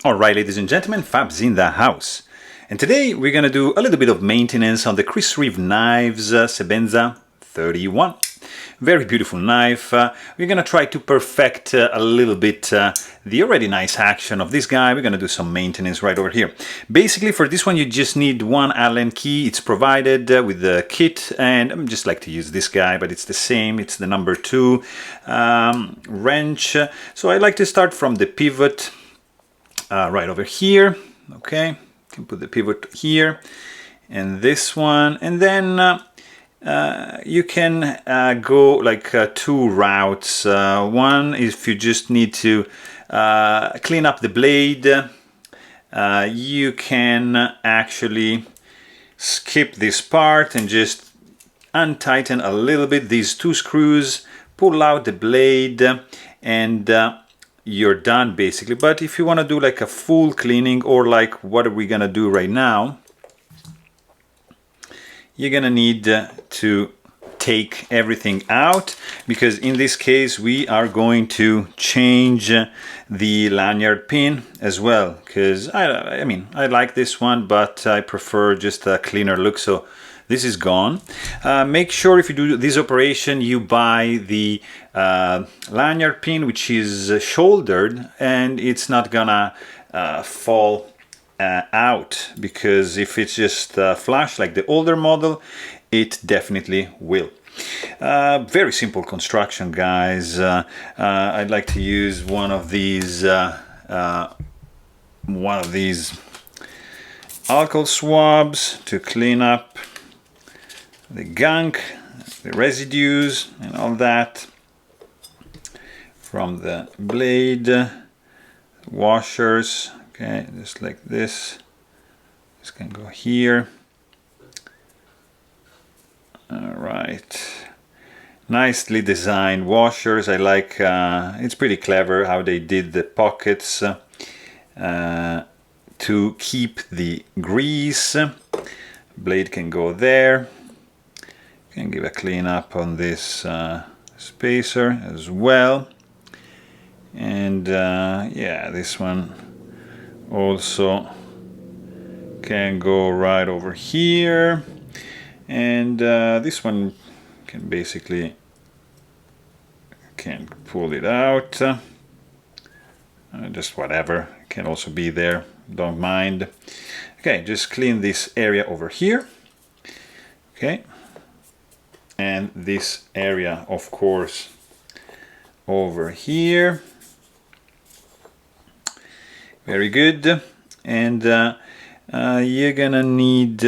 Alright, ladies and gentlemen, Fab's in the house. And today we're going to do a little bit of maintenance on the Chris Reeve Knives Sebenza 31. Very beautiful knife. We're going to try to perfect a little bit the already nice action of this guy. We're going to do some maintenance right over here. Basically, for this one, you just need one Allen key. It's provided with the kit, and I just like to use this guy, but it's the same. It's the number 2 wrench. So I like to start from the pivot. Right over here. Okay, you can put the pivot here and this one, and then you can go like 2 routes. One is if you just need to clean up the blade, you can actually skip this part and just untighten a little bit these 2 screws, pull out the blade, and you're done basically. But if you want to do like a full cleaning, or like what are we gonna do right now, you're gonna need to take everything out, because in this case we are going to change the lanyard pin as well, because I mean I like this one, but I prefer just a cleaner look. So this is gone. Make sure if you do this operation you buy the lanyard pin which is shouldered, and it's not gonna fall out, because if it's just flush like the older model, it definitely will. Very simple construction, guys. I'd like to use one of these alcohol swabs to clean up the gunk, the residues and all that from the blade washers. Okay, just like this. This can go here. All right, nicely designed washers. I like it's pretty clever how they did the pockets to keep the grease. Blade can go there. Can give a clean up on this spacer as well, and yeah, this one also can go right over here, and this one can basically pull it out, just whatever can also be there, don't mind. Okay, just clean this area over here. Okay, and this area of course over here. Very good. And you're gonna need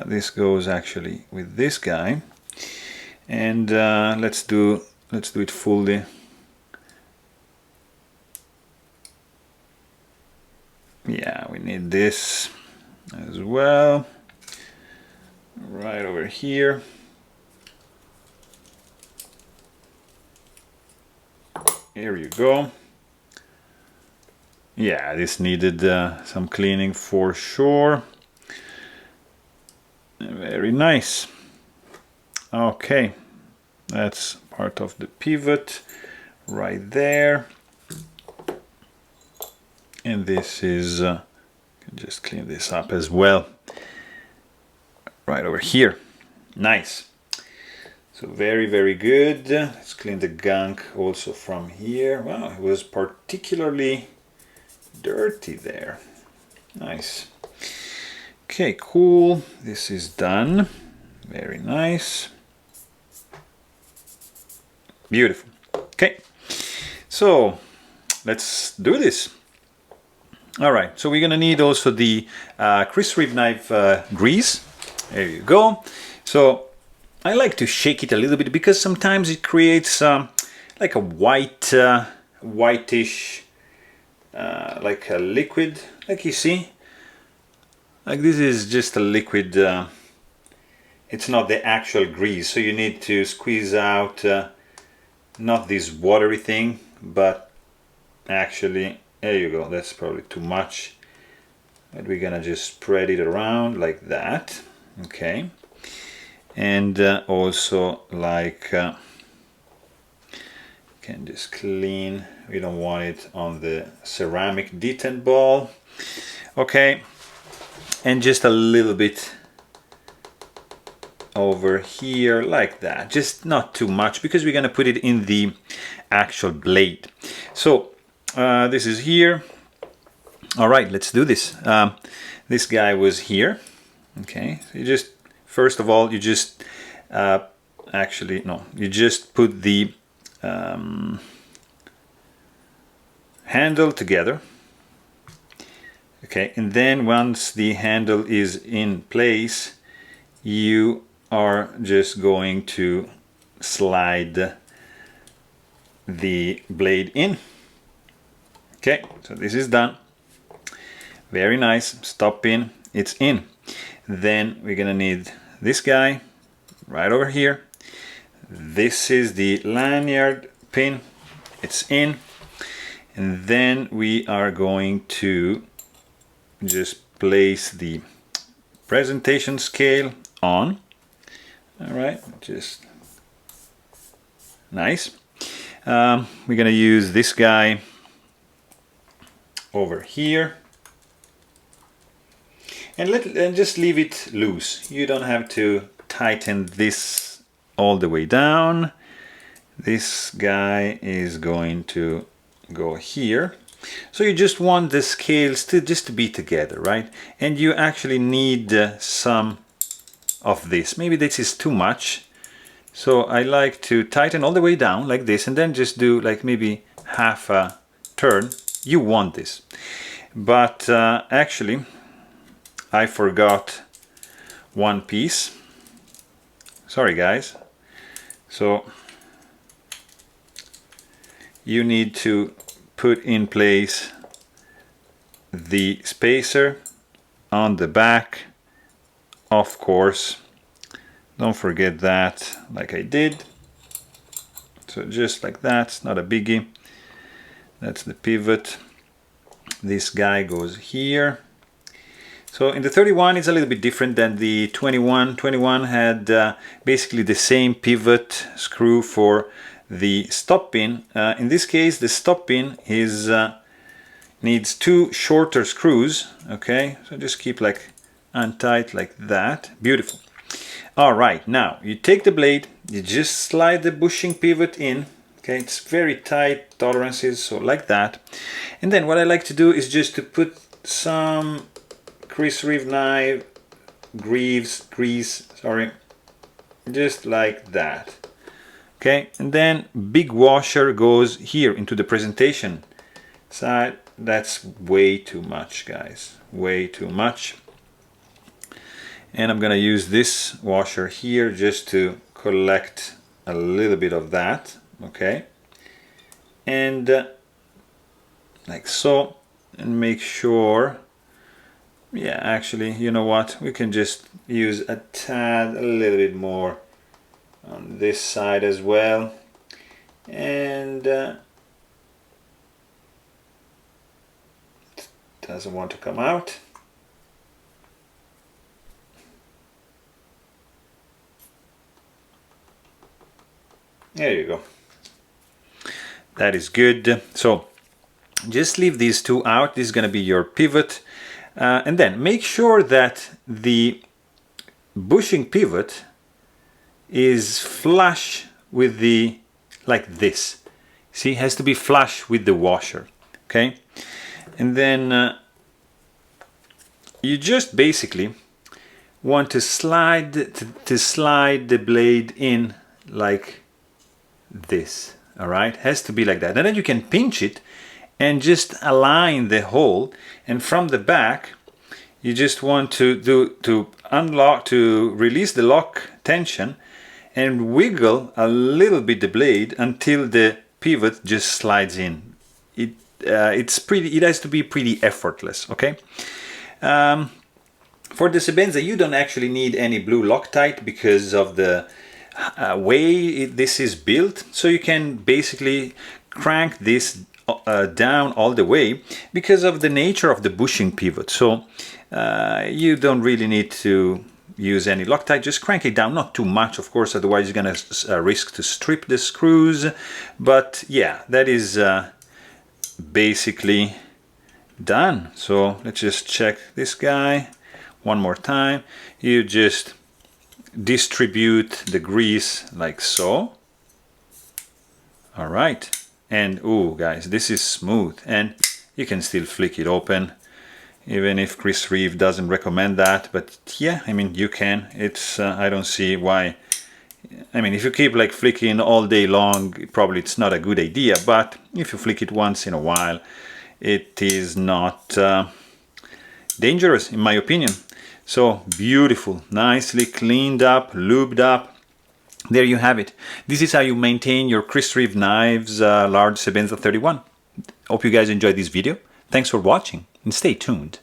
this goes actually with this guy, and let's do it fully. Yeah, we need this as well, right over here. Here you go. Yeah, this needed some cleaning for sure. Very nice. Okay, that's part of the pivot right there. And this is, just clean this up as well. Right over here. Nice. So very, very good. Let's clean the gunk also from here. Wow, it was particularly dirty there. Nice. Okay, cool. This is done. Very nice. Beautiful. Okay, so let's do this. All right, so we're gonna need also the Chris Reeve knife grease. There you go. So I like to shake it a little bit, because sometimes it creates like a white, whitish, like a liquid, like you see. Like this is just a liquid, it's not the actual grease, so you need to squeeze out not this watery thing, but actually, there you go, that's probably too much, but we're gonna just spread it around like that. Okay, and also like Can just clean, we don't want it on the ceramic detent ball. Okay, and just a little bit over here like that, just not too much because we're going to put it in the actual blade. So this is here. All right, let's do this. This guy was here. Okay, so you just, first of all, you just you just put the handle together. Okay, and then once the handle is in place, you are just going to slide the blade in. Okay, so this is done. Very nice. Stop pin, it's in. Then we're gonna need this guy right over here. This is the lanyard pin, it's in. And then we are going to just place the presentation scale on. All right, just nice. We're gonna use this guy over here, and just leave it loose. You don't have to tighten this all the way down. This guy is going to go here. So you just want the scales to just be together, right? And you actually need some of this. Maybe this is too much. So I like to tighten all the way down like this, and then just do like maybe half a turn. You want this. But actually, I forgot one piece. Sorry guys. So you need to put in place the spacer on the back, of course. Don't forget that, like I did. So just like that, it's not a biggie. That's the pivot. This guy goes here. So in the 31 it's a little bit different than the 21. 21 had basically the same pivot screw for the stop pin. In this case the stop pin is needs two shorter screws. Okay, so just keep like untight like that. Beautiful. All right, now you take the blade, you just slide the bushing pivot in. Okay, it's very tight tolerances, so like that. And then what I like to do is just to put some Chris Reeve knife grease, just like that. Okay, and then big washer goes here into the presentation side. That's way too much, guys, way too much. And I'm gonna use this washer here just to collect a little bit of that. Okay, and like so, and make sure, yeah, actually, you know what, we can just use a tad, a little bit more on this side as well, and doesn't want to come out. There you go. That is good. So just leave these two out. This is going to be your pivot, and then make sure that the bushing pivot is flush with the, like this. See, it has to be flush with the washer. Okay, and then you just basically want to slide the blade in like this. All right, has to be like that, and then you can pinch it and just align the hole. And from the back, you just want to unlock, to release the lock tension, and wiggle a little bit the blade until the pivot just slides in. It has to be pretty effortless. Okay. For the Sebenza, you don't actually need any blue Loctite because of the way this is built, so you can basically crank this down all the way because of the nature of the bushing pivot. So you don't really need to use any Loctite. Just crank it down, not too much, of course, otherwise you're going to risk to strip the screws. But yeah, that is basically done. So let's just check this guy one more time. You just distribute the grease like so. All right, and oh guys, this is smooth, and you can still flick it open, even if Chris Reeve doesn't recommend that. But yeah, I mean, you can. It's I don't see why. I mean, if you keep like flicking all day long, probably it's not a good idea. But if you flick it once in a while, it is not dangerous, in my opinion. So beautiful, nicely cleaned up, lubed up. There you have it. This is how you maintain your Chris Reeve knives, large Sebenza 31. Hope you guys enjoyed this video. Thanks for watching and stay tuned.